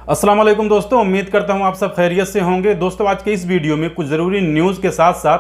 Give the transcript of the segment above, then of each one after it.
अस्सलाम वालेकुम दोस्तों, उम्मीद करता हूं आप सब खैरियत से होंगे। दोस्तों, आज के इस वीडियो में कुछ ज़रूरी न्यूज़ के साथ साथ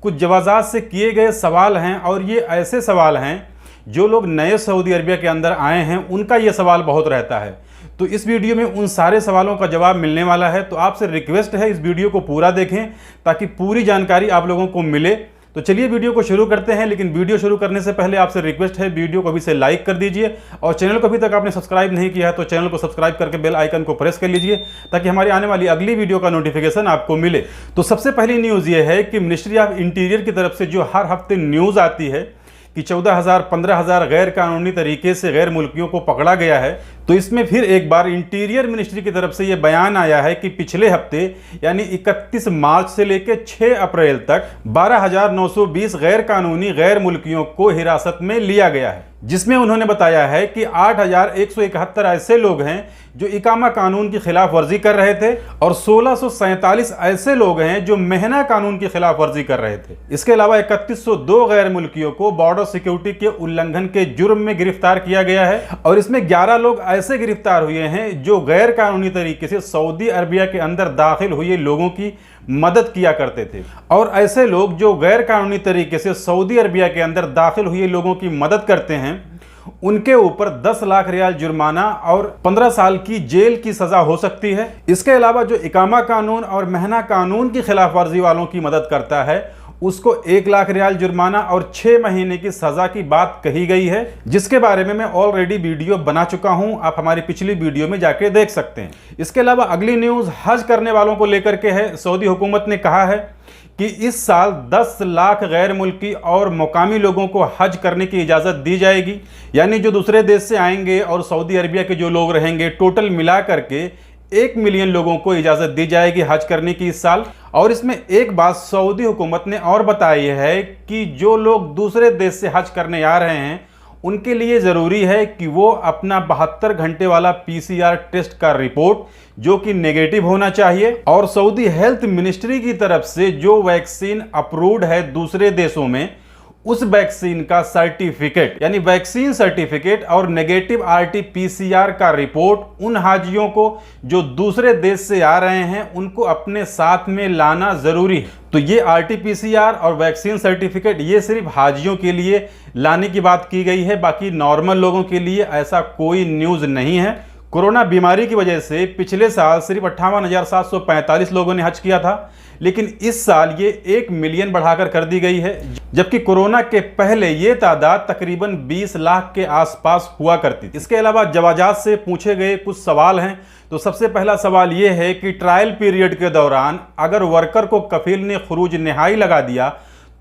कुछ जवाज़ात से किए गए सवाल हैं और ये ऐसे सवाल हैं जो लोग नए सऊदी अरबिया के अंदर आए हैं उनका ये सवाल बहुत रहता है। तो इस वीडियो में उन सारे सवालों का जवाब मिलने वाला है। तो आपसे रिक्वेस्ट है इस वीडियो को पूरा देखें ताकि पूरी जानकारी आप लोगों को मिले। तो चलिए वीडियो को शुरू करते हैं, लेकिन वीडियो शुरू करने से पहले आपसे रिक्वेस्ट है वीडियो को अभी से लाइक कर दीजिए और चैनल को अभी तक आपने सब्सक्राइब नहीं किया है तो चैनल को सब्सक्राइब करके बेल आइकन को प्रेस कर लीजिए ताकि हमारी आने वाली अगली वीडियो का नोटिफिकेशन आपको मिले। तो सबसे पहली न्यूज़ ये है कि मिनिस्ट्री ऑफ इंटीरियर की तरफ से जो हर हफ्ते न्यूज़ आती है कि 14,000 15,000 गैर कानूनी तरीके से गैर मुल्कियों को पकड़ा गया है, तो इसमें फिर एक बार इंटीरियर मिनिस्ट्री की तरफ से ये बयान आया है कि पिछले हफ्ते यानी 31 मार्च से लेकर 6 अप्रैल तक 12,920 गैर कानूनी गैर मुल्कियों को हिरासत में लिया गया है, जिसमें उन्होंने बताया है कि 8,171 ऐसे लोग हैं जो इकामा कानून की खिलाफ वर्जी कर रहे थे और 1,647 ऐसे लोग हैं जो महना कानून की खिलाफ वर्जी कर रहे थे। इसके अलावा 3,102 गैर मुल्कियों को बॉर्डर सिक्योरिटी के उल्लंघन के जुर्म में गिरफ्तार किया गया है और इसमें 11 लोग ऐसे गिरफ्तार हुए हैं जो गैर कानूनी तरीके से सऊदी अरबिया के अंदर दाखिल हुए लोगों की मदद किया करते थे। और ऐसे लोग जो गैर कानूनी तरीके से सऊदी अरबिया के अंदर दाखिल हुए लोगों की मदद करते हैं उनके ऊपर 10 लाख रियाल जुर्माना और 15 साल की जेल की सजा हो सकती है। इसके अलावा जो इकामा कानून और महना कानून की खिलाफ वर्जी वालों की मदद करता है उसको 1 लाख रियाल जुर्माना और 6 महीने की सजा की बात कही गई है, जिसके बारे में मैं ऑलरेडी वीडियो बना चुका हूं, आप हमारी पिछली वीडियो में जाके देख सकते हैं। इसके अलावा अगली न्यूज़ हज करने वालों को लेकर के है। सऊदी हुकूमत ने कहा है कि इस साल 10 लाख गैर मुल्की और मुकामी लोगों को हज करने की इजाज़त दी जाएगी, यानी जो दूसरे देश से आएंगे और सऊदी अरबिया के जो लोग रहेंगे टोटल मिला करके 1 मिलियन लोगों को इजाज़त दी जाएगी हज करने की इस साल। और इसमें एक बात सऊदी हुकूमत ने और बताई है कि जो लोग दूसरे देश से हज करने आ रहे हैं उनके लिए ज़रूरी है कि वो अपना 72 घंटे वाला PCR टेस्ट का रिपोर्ट जो कि नेगेटिव होना चाहिए और सऊदी हेल्थ मिनिस्ट्री की तरफ से जो वैक्सीन अप्रूव्ड है दूसरे देशों में उस वैक्सीन का सर्टिफिकेट यानी वैक्सीन सर्टिफिकेट और नेगेटिव RT-PCR का रिपोर्ट उन हाजियों को जो दूसरे देश से आ रहे हैं उनको अपने साथ में लाना ज़रूरी है। तो ये RT-PCR और वैक्सीन सर्टिफिकेट ये सिर्फ हाजियों के लिए लाने की बात की गई है, बाकी नॉर्मल लोगों के लिए ऐसा कोई न्यूज़ नहीं है। कोरोना बीमारी की वजह से पिछले साल सिर्फ 58,745 लोगों ने हज किया था, लेकिन इस साल ये 1 मिलियन बढ़ाकर कर दी गई है, जबकि कोरोना के पहले ये तादाद तकरीबन 20 लाख के आसपास हुआ करती थी। इसके अलावा जवाजात से पूछे गए कुछ सवाल हैं। तो सबसे पहला सवाल ये है कि ट्रायल पीरियड के दौरान अगर वर्कर को कफील ने खुरूज नहाई लगा दिया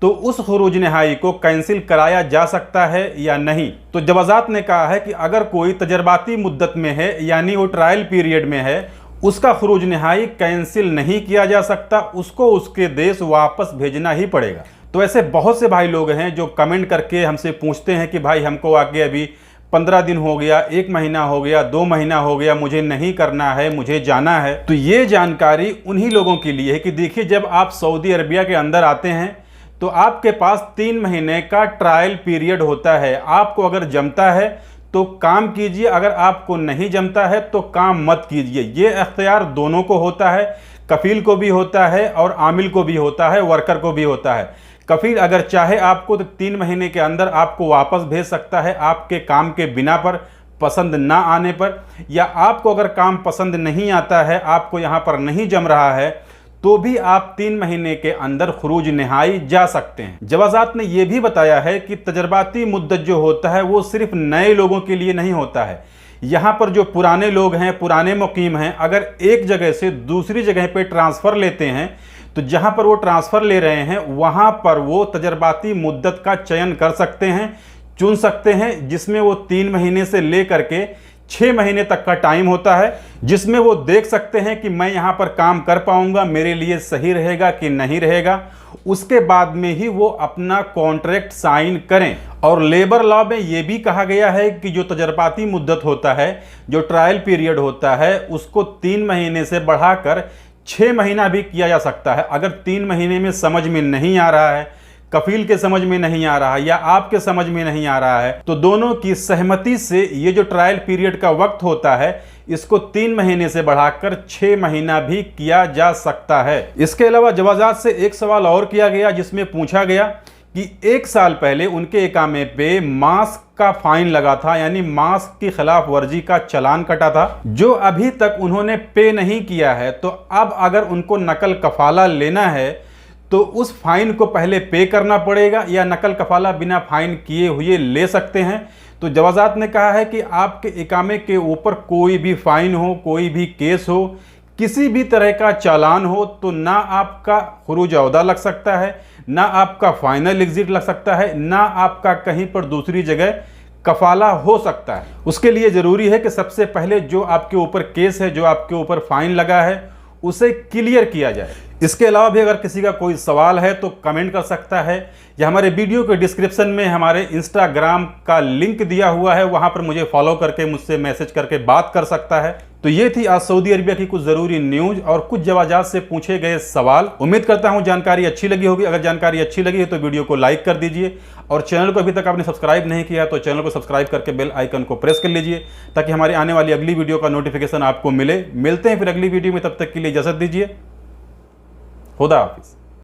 तो उस खुरूज नहाई को कैंसिल कराया जा सकता है या नहीं। तो जवाजात ने कहा है कि अगर कोई तजर्बाती मुद्दत में है यानी वो ट्रायल पीरियड में है उसका खुरूज नहाई कैंसिल नहीं किया जा सकता, उसको उसके देश वापस भेजना ही पड़ेगा। तो ऐसे बहुत से भाई लोग हैं जो कमेंट करके हमसे पूछते हैं कि भाई हमको आगे अभी 15 दिन हो गया, 1 महीना हो गया, 2 महीना हो गया, मुझे नहीं करना है, मुझे जाना है। तो ये जानकारी उन्हीं लोगों के लिए है कि देखिए जब आप सऊदी अरबिया के अंदर आते हैं तो आपके पास 3 महीने का ट्रायल पीरियड होता है। आपको अगर जमता है तो काम कीजिए, अगर आपको नहीं जमता है तो काम मत कीजिए। ये इख्तियार दोनों को होता है, कफील को भी होता है और आमिल को भी होता है, वर्कर को भी होता है। कफील अगर चाहे आपको तो 3 महीने के अंदर आपको वापस भेज सकता है आपके काम के बिना पर, पसंद ना आने पर, या आपको अगर काम पसंद नहीं आता है, आपको यहाँ पर नहीं जम रहा है तो भी आप 3 महीने के अंदर खुरूज नहाई जा सकते हैं। जवाजात ने यह भी बताया है कि तजर्बाती मुद्दत जो होता है वो सिर्फ नए लोगों के लिए नहीं होता है। यहाँ पर जो पुराने लोग हैं, पुराने मुकीम हैं, अगर एक जगह से दूसरी जगह पे ट्रांसफ़र लेते हैं तो जहाँ पर वो ट्रांसफ़र ले रहे हैं वहाँ पर वो तजर्बाती मुद्दत का चयन कर सकते हैं, चुन सकते हैं, जिसमें वो 3 महीने से ले करके 6 महीने तक का टाइम होता है, जिसमें वो देख सकते हैं कि मैं यहाँ पर काम कर पाऊँगा, मेरे लिए सही रहेगा कि नहीं रहेगा। उसके बाद में ही वो अपना कॉन्ट्रैक्ट साइन करें। और लेबर लॉ में ये भी कहा गया है कि जो तजर्बाती मुद्दत होता है, जो ट्रायल पीरियड होता है, उसको 3 महीने से बढ़ाकर 6 महीना भी किया जा सकता है। अगर 3 महीने में समझ में नहीं आ रहा है, कफील के समझ में नहीं आ रहा है या आपके समझ में नहीं आ रहा है, तो दोनों की सहमति से ये जो ट्रायल पीरियड का वक्त होता है इसको 3 महीने से बढ़ाकर 6 महीना भी किया जा सकता है। इसके अलावा जवाजात से एक सवाल और किया गया जिसमें पूछा गया कि 1 साल पहले उनके इकामे पे मास्क का फाइन लगा था, यानी मास्क की खिलाफ वर्जी का चालान कटा था, जो अभी तक उन्होंने पे नहीं किया है। तो अब अगर उनको नकल कफाला लेना है तो उस फाइन को पहले पे करना पड़ेगा या नकल कफाला बिना फाइन किए हुए ले सकते हैं। तो जवाजात ने कहा है कि आपके इकामे के ऊपर कोई भी फाइन हो, कोई भी केस हो, किसी भी तरह का चालान हो, तो ना आपका खुरूज औहदा लग सकता है, ना आपका फाइनल एग्जिट लग सकता है, ना आपका कहीं पर दूसरी जगह कफाला हो सकता है। उसके लिए ज़रूरी है कि सबसे पहले जो आपके ऊपर केस है, जो आपके ऊपर फाइन लगा है, उसे क्लियर किया जाए। इसके अलावा भी अगर किसी का कोई सवाल है तो कमेंट कर सकता है, या हमारे वीडियो के डिस्क्रिप्शन में हमारे इंस्टाग्राम का लिंक दिया हुआ है, वहां पर मुझे फॉलो करके मुझसे मैसेज करके बात कर सकता है। तो ये थी आज सऊदी अरबिया की कुछ ज़रूरी न्यूज़ और कुछ जवाजात से पूछे गए सवाल। उम्मीद करता हूं जानकारी अच्छी लगी होगी। अगर जानकारी अच्छी लगी है तो वीडियो को लाइक कर दीजिए और चैनल को अभी तक आपने सब्सक्राइब नहीं किया तो चैनल को सब्सक्राइब करके बेल आइकन को प्रेस कर लीजिए ताकि हमारी आने वाली अगली वीडियो का नोटिफिकेशन आपको मिले। मिलते हैं फिर अगली वीडियो में, तब तक के लिए इजाज़त दीजिए। खुदा हाफिज़।